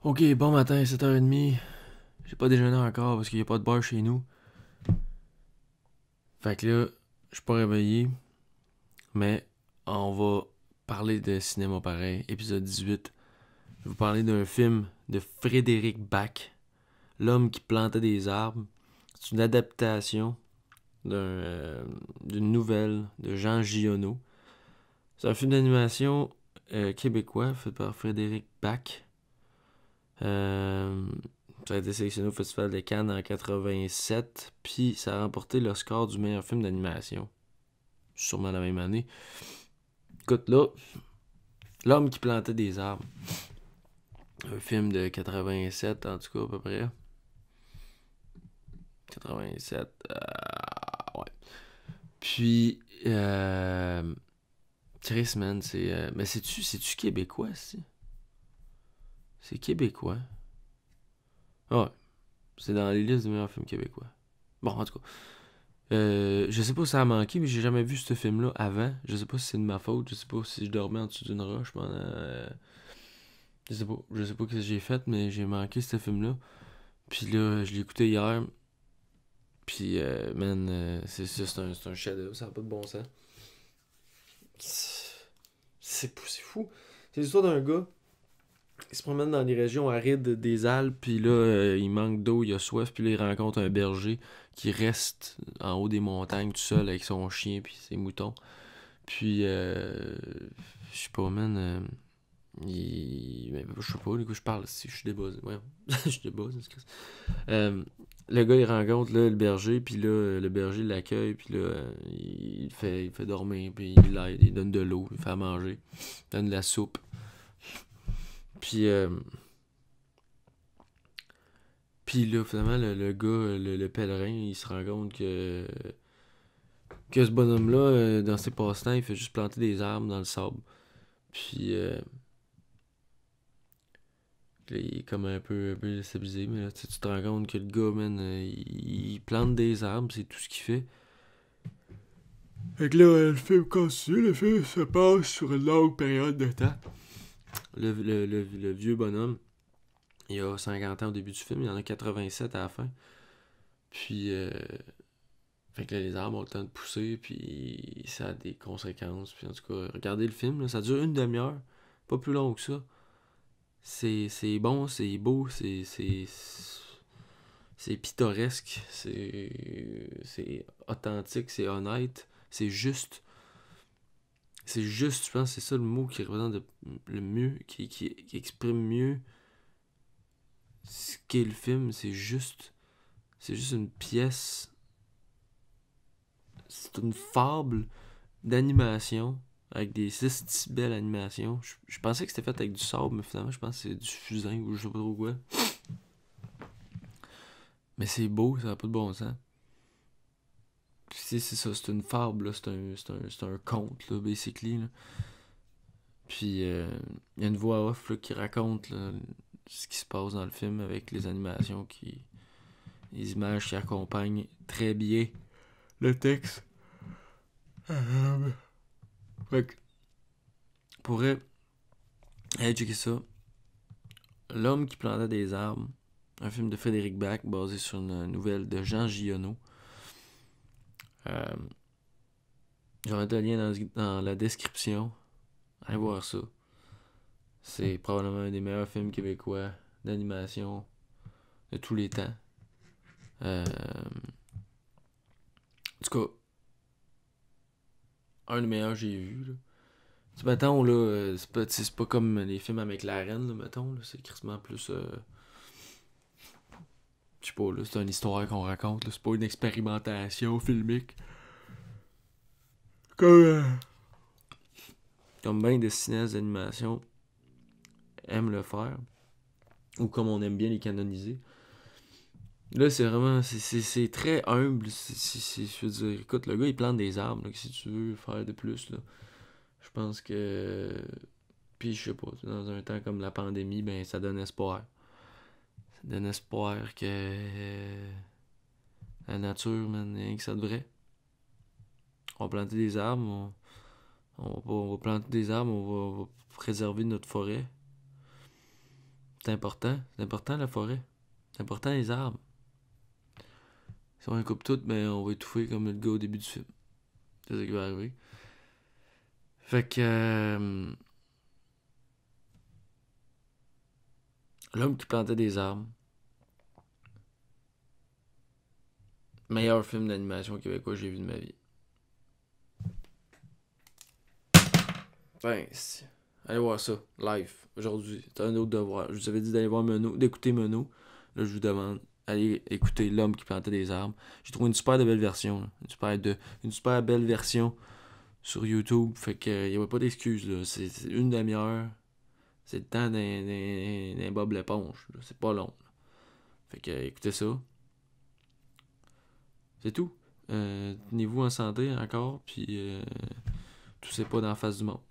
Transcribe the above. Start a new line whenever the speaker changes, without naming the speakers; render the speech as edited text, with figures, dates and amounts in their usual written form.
Ok, bon matin, 7h30. J'ai pas déjeuné encore parce qu'il y a pas de bar chez nous. Fait que là, je suis pas réveillé, mais on va parler de cinéma pareil. Épisode 18. Je vais vous parler d'un film de Frédéric Bach, L'homme qui plantait des arbres. C'est une adaptation d'une nouvelle de Jean Giono. C'est un film d'animation québécois fait par Frédéric Bach. Euh, Ça a été sélectionné au Festival de Cannes en 87, puis ça a remporté le score du meilleur film d'animation. Sûrement la même année. Écoute, là, L'homme qui plantait des arbres. Un film de 87, en tout cas, à peu près. 87, ouais. Puis, Chris, man, c'est... mais c'est-tu québécois, c'est québécois. Ah ouais, c'est dans les listes des meilleurs films québécois. Bon, en tout cas. Je sais pas si ça a manqué, mais j'ai jamais vu ce film-là avant. Je sais pas si c'est de ma faute. Je sais pas si je dormais en dessous d'une roche pendant. Je sais pas. Je sais pas ce que j'ai fait, mais j'ai manqué ce film-là. Puis là, je l'ai écouté hier. Puis, man, c'est un chef-d'œuvre. Ça n'a pas de bon sens. C'est fou. C'est l'histoire d'un gars qui se promène dans les régions arides des Alpes. Puis là, il manque d'eau, il a soif. Puis là, il rencontre un berger qui reste en haut des montagnes tout seul avec son chien puis ses moutons. Puis, je sais pas, man. Je sais pas, du coup, je parle si je suis débuzzé. Ouais, je suis débuzzé, excuse. Le gars, il rencontre là, le berger, puis là, le berger l'accueille, puis là, il fait dormir, puis il l'aide, il donne de l'eau, il fait à manger, il donne de la soupe. Puis, puis là, finalement, le gars, le pèlerin, il se rend compte que ce bonhomme-là, dans ses passe-temps, il fait juste planter des arbres dans le sable. Puis, là, il est comme un peu déstabilisé, mais là, tu te rends compte que le gars, man, il plante des arbres, c'est tout ce qu'il fait. Fait que là, le film continue, le film se passe sur une longue période de temps. Le vieux bonhomme, il a 50 ans au début du film, il en a 87 à la fin. Puis, fait que là, les arbres ont le temps de pousser, puis ça a des conséquences. Puis en tout cas, regardez le film, là, ça dure une demi-heure, pas plus long que ça. C'est bon, c'est beau, c'est pittoresque, c'est authentique, c'est honnête, c'est juste. C'est juste, je pense, c'est ça le mot qui représente le mieux, qui exprime mieux ce qu'est le film. C'est juste une pièce, c'est une fable d'animation avec des six belles animations. Je pensais que c'était fait avec du sable, mais finalement, je pense que c'est du fusain ou je sais pas trop quoi. Mais c'est beau, ça n'a pas de bon sens. C'est ça, c'est une fable, là, c'est un conte, là, basically. Là. Puis, il y a une voix off là, qui raconte là, ce qui se passe dans le film avec les animations, les images qui accompagnent très bien le texte. Fait que, pourrait aller checker ça. L'homme qui plantait des arbres, un film de Frédéric Bach basé sur une nouvelle de Jean Giono. Euh, je vais mettre le lien dans la description. Allez voir ça. C'est probablement un des meilleurs films québécois d'animation de tous les temps. En tout cas, un des meilleurs que j'ai vu. Là. Tu mettons, là, c'est pas comme les films avec la reine, là, mettons. Là, c'est quasiment plus. Je sais pas, là, c'est une histoire qu'on raconte. Là, c'est pas une expérimentation filmique. Comme, comme bien des cinéastes d'animation aiment le faire. Ou comme on aime bien les canoniser. Là, c'est vraiment. C'est très humble. Je veux dire, écoute, le gars, il plante des arbres. Là, si tu veux faire de plus, là. Je pense que. Puis, je sais pas, dans un temps comme la pandémie, ben, ça donne espoir. Ça donne espoir que. La nature, man, rien que ça devrait. On va planter des arbres, on va planter des arbres, on va préserver notre forêt. C'est important. C'est important la forêt. C'est important les arbres. Si on les coupe toutes, ben on va étouffer comme le gars au début du film. C'est ça qui va arriver. Fait que l'homme qui plantait des arbres. Meilleur film d'animation québécois que j'ai vu de ma vie. Ben, allez voir ça, live, aujourd'hui. C'est un autre devoir. Je vous avais dit d'aller voir Meno, d'écouter Meno. Là, je vous demande, allez écouter L'homme qui plantait des arbres. J'ai trouvé une super belle version. Là. Une super belle version sur YouTube. Fait que, y avait pas d'excuses, là. C'est une demi-heure. C'est le temps d'un Bob l'éponge. Là. C'est pas long. Là. Fait que, écoutez ça. C'est tout. Tenez-vous en santé encore. Puis, tout c'est pas dans la face du monde.